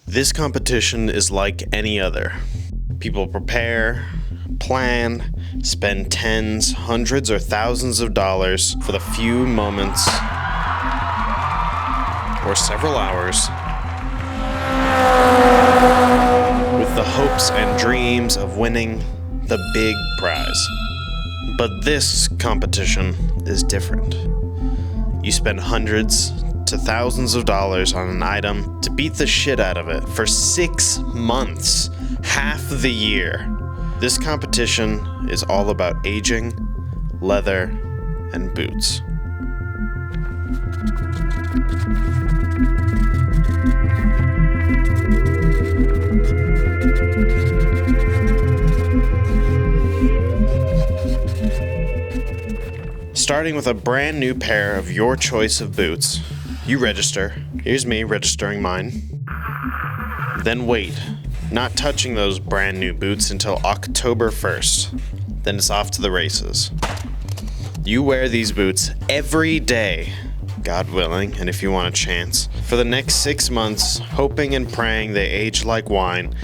This competition is like any other. People prepare, plan, spend tens, hundreds, or thousands of dollars for the few moments or several hours with the hopes and dreams of winning the big prize. But this competition is different. You spend hundreds to thousands of dollars on an item to beat the shit out of it for 6 months, half the year. This competition is all about aging, leather, and boots. Starting with a brand new pair of your choice of boots. You register. Here's me registering mine. Then wait, not touching those brand new boots until October 1st. Then it's off to the races. You wear these boots every day, God willing, and if you want a chance, for the next 6 months, hoping and praying they age like wine.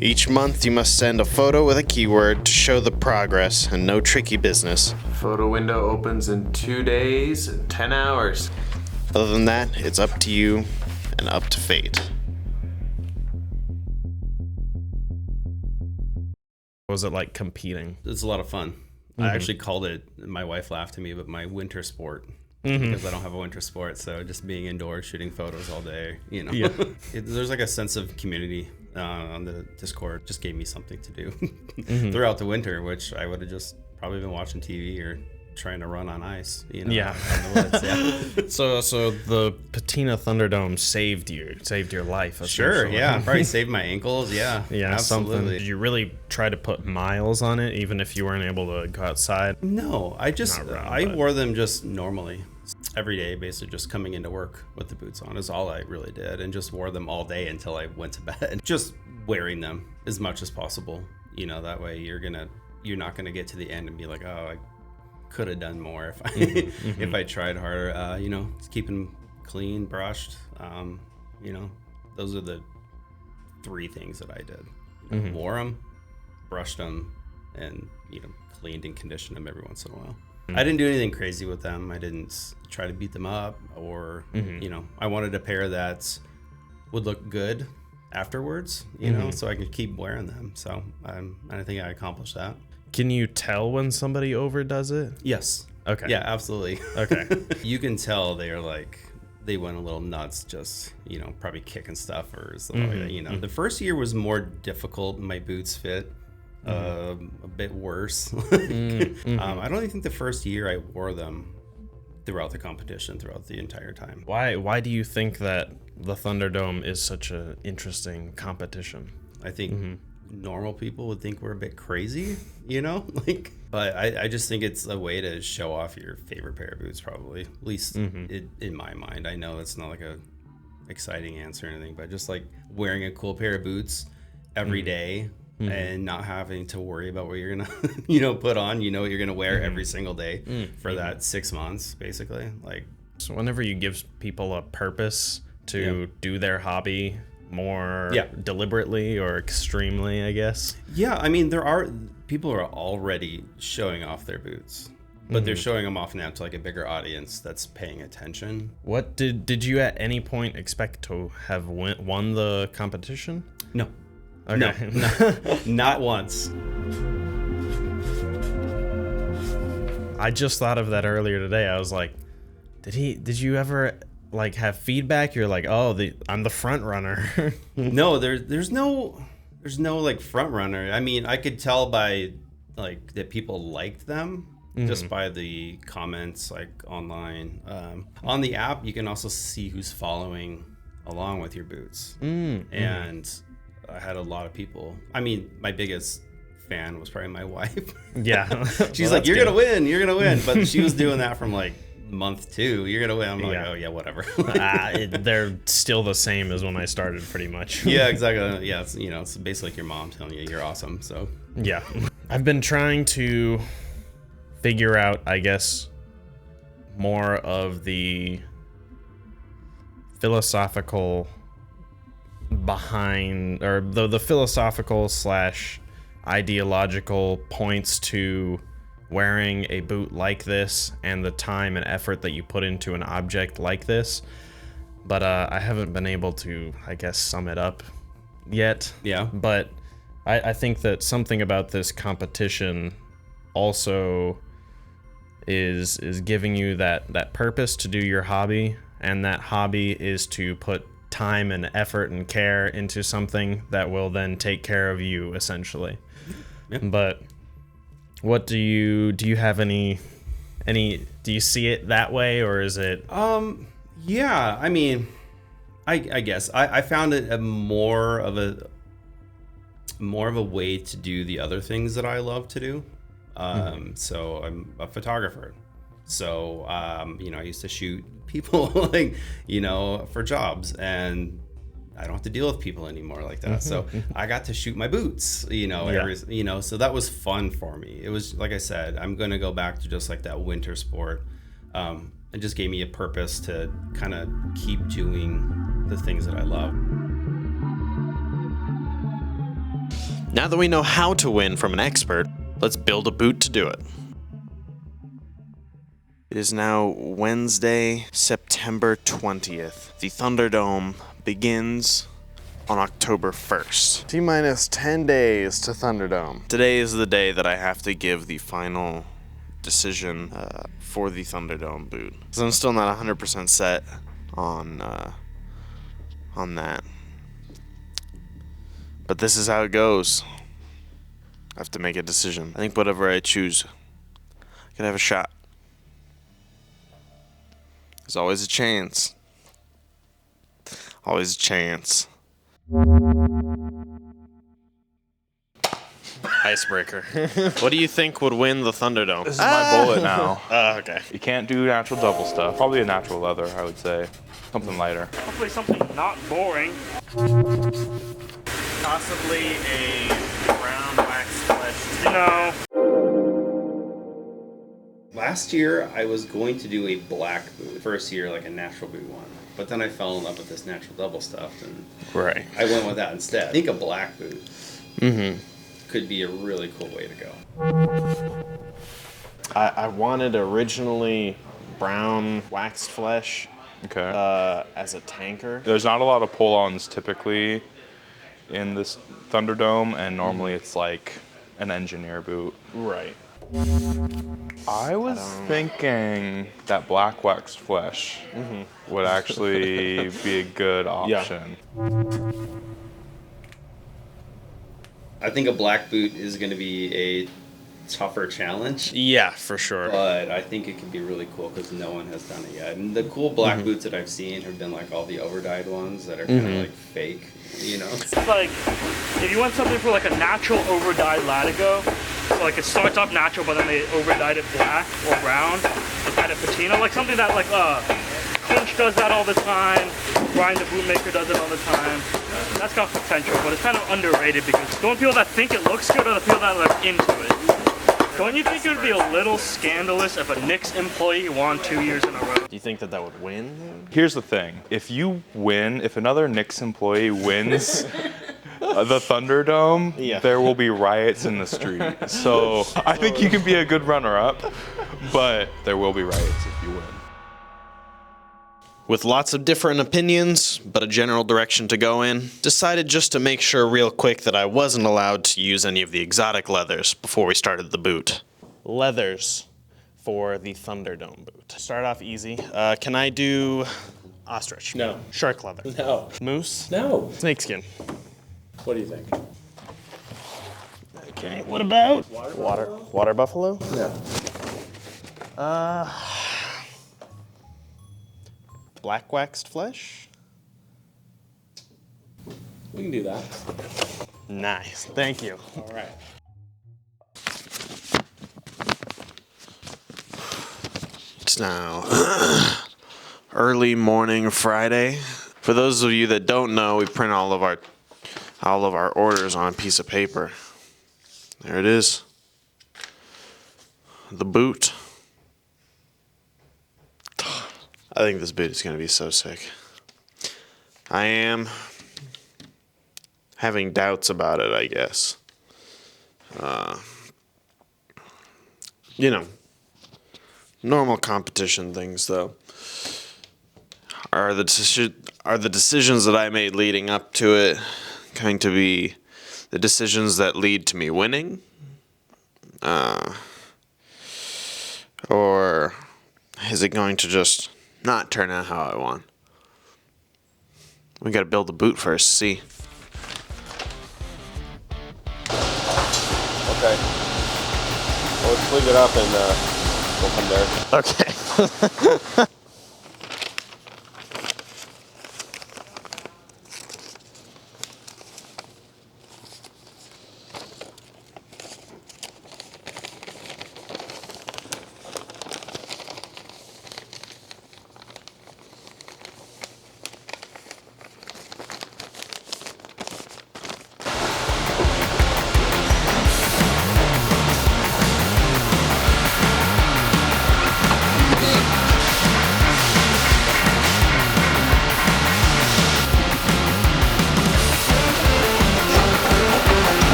Each month you must send a photo with a keyword to show the progress and no tricky business. Photo window opens in 2 days and 10 hours. Other than that, it's up to you and up to fate. What was it like competing? It's a lot of fun. I actually called it, my wife laughed at me, but my winter sport. Because I don't have a winter sport, so just being indoors, shooting photos all day, you know. Yeah. There's like a sense of community on the Discord. Just gave me something to do throughout the winter, which I would have just probably been watching TV or trying to run on ice, you know. Yeah. On the woods, yeah. So the Patina Thunderdome saved your life. Sure, yeah. Probably saved my ankles, yeah. Yeah, absolutely. Something. Did you really try to put miles on it, even if you weren't able to go outside? No, I wore them just normally. Every day, basically just coming into work with the boots on is all I really did, and just wore them all day until I went to bed. Just wearing them as much as possible, you know, that way you're not gonna get to the end and be like, oh, I could have done more if I if I tried harder. You know, just keep them clean, brushed. You know, those are the 3 things that I did. You know, wore them, brushed them, and cleaned and conditioned them every once in a while. I didn't do anything crazy with them. I didn't try to beat them up or, I wanted a pair that would look good afterwards, you know, so I could keep wearing them. So I think I accomplished that. Can you tell when somebody overdoes it? Yes. Okay. Yeah, absolutely. Okay. You can tell they went a little nuts, just, probably kicking stuff or something like that, The first year was more difficult. My boots fit a bit worse. I don't even think the first year I wore them throughout the competition, throughout the entire time. Why do you think that the Thunderdome is such an interesting competition? I think normal people would think we're a bit crazy, but I just think it's a way to show off your favorite pair of boots, probably, at least in my mind. I know it's not like a exciting answer or anything, but just like wearing a cool pair of boots every day and not having to worry about what you're gonna put on, what you're gonna wear every single day for that 6 months, basically. So whenever you give people a purpose to do their hobby more deliberately or extremely, I guess. Yeah, I mean, people are already showing off their boots, but they're showing them off now to like a bigger audience that's paying attention. What did you at any point expect to have won the competition? No. Okay. No, not once. I just thought of that earlier today. I was like, did you ever like have feedback? You're like, I'm the front runner. No, there's no like front runner. I mean, I could tell by like that people liked them just by the comments like online. On the app, you can also see who's following along with your boots. And I had a lot of people. I mean, my biggest fan was probably my wife. Yeah. She's like, you're gonna win. But she was doing that from like month 2. You're gonna win. I'm like, oh yeah, whatever. They're still the same as when I started, pretty much. Yeah, exactly. Yeah, it's basically like your mom telling you you're awesome. So yeah, I've been trying to figure out, I guess, more of the philosophical behind, or the philosophical slash ideological points to wearing a boot like this and the time and effort that you put into an object like this. But I haven't been able to, I guess, sum it up yet. Yeah. But I think that something about this competition also is giving you that purpose to do your hobby, and that hobby is to put time and effort and care into something that will then take care of you, essentially. Yeah. But what do you have any do you see it that way, or is it Yeah, I mean, I guess I found it more of a way to do the other things that I love to do. So I'm a photographer. So, you know, I used to shoot people like, you know, for jobs, and I don't have to deal with people anymore like that. So I got to shoot my boots, you know, so that was fun for me. It was, like I said, I'm going to go back to just like that winter sport. It just gave me a purpose to kind of keep doing the things that I love. Now that we know how to win from an expert, let's build a boot to do it. It is now Wednesday, September 20th. The Thunderdome begins on October 1st. T-minus 10 days to Thunderdome. Today is the day that I have to give the final decision for the Thunderdome boot. Because I'm still not 100% set on that. But this is how it goes. I have to make a decision. I think whatever I choose, I could have a shot. There's always a chance. Always a chance. Icebreaker. What do you think would win the Thunderdome? This is my bullet now. Okay. You can't do natural double stuff. Probably a natural leather, I would say. Something lighter. Hopefully something not boring. Possibly a brown wax flesh. No. Last year, I was going to do a black boot. First year, like a natural boot one. But then I fell in love with this natural double stuff, and Right. I went with that instead. I think a black boot could be a really cool way to go. I wanted originally brown waxed flesh as a tanker. There's not a lot of pull-ons typically in this Thunderdome, and normally it's like an engineer boot. Right. I was thinking that black waxed flesh would actually be a good option. I think a black boot is going to be a tougher challenge. Yeah, for sure. But I think it could be really cool because no one has done it yet. And the cool black boots that I've seen have been like all the overdyed ones that are kind of like fake, you know? It's like, if you want something for like a natural overdyed latigo, so like it starts off natural, but then they overdyed it black or brown, like kind of patina, like something that like Finch does that all the time, Brian the Bootmaker does it all the time. That's got potential, but it's kind of underrated because the only people that think it looks good are the people that are into it. Don't you think it would be a little scandalous if a Knicks employee won 2 years in a row? Do you think that would win? Here's the thing. If another Knicks employee wins the Thunderdome, there will be riots in the street. So I think you can be a good runner-up, but there will be riots if you win. With lots of different opinions, but a general direction to go in, decided just to make sure real quick that I wasn't allowed to use any of the exotic leathers before we started the boot. Leathers for the Thunderdome boot. Start off easy. Can I do ostrich? No. Shark leather? No. Moose? No. Snakeskin? What do you think? Okay, what about water buffalo? No. Black waxed flesh? We can do that. Nice, thank you. All right. It's now early morning Friday. For those of you that don't know, we print all of our orders on a piece of paper. There it is. The boot. I think this boot is going to be so sick. I am having doubts about it, I guess. You know, normal competition things, though. Are the decisions that I made leading up to it going to be the decisions that lead to me winning? Or is it going to just not turn out how I want? We gotta build the boot first, see. Okay. Well, let's split it up and go from there. Okay.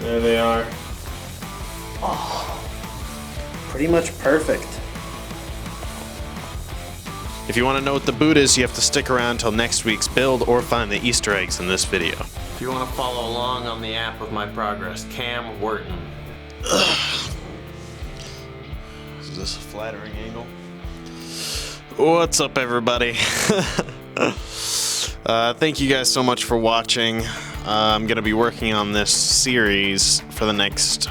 There they are. Oh, pretty much perfect. If you want to know what the boot is, you have to stick around until next week's build or find the Easter eggs in this video. If you want to follow along on the app with my progress, Cam Wharton. Is this a flattering angle? What's up, everybody? Thank you guys so much for watching. I'm going to be working on this series for the next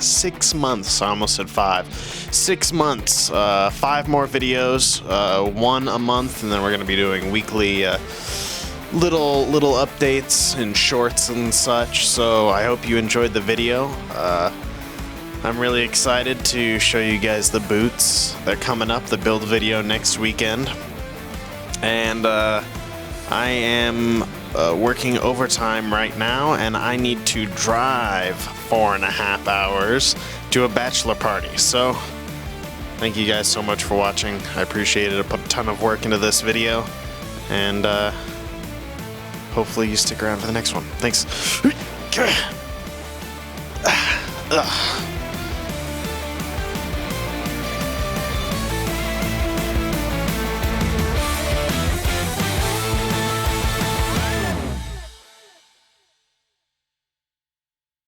6 months. I almost said 5. 6 months. 5 more videos, 1 a month, and then we're going to be doing weekly little updates and shorts and such. So I hope you enjoyed the video. I'm really excited to show you guys the boots. They're coming up, the build video next weekend. And I am working overtime right now, and I need to drive 4.5 hours to a bachelor party. So thank you guys so much for watching. I appreciate it. I put a ton of work into this video, and hopefully you stick around for the next one. Thanks.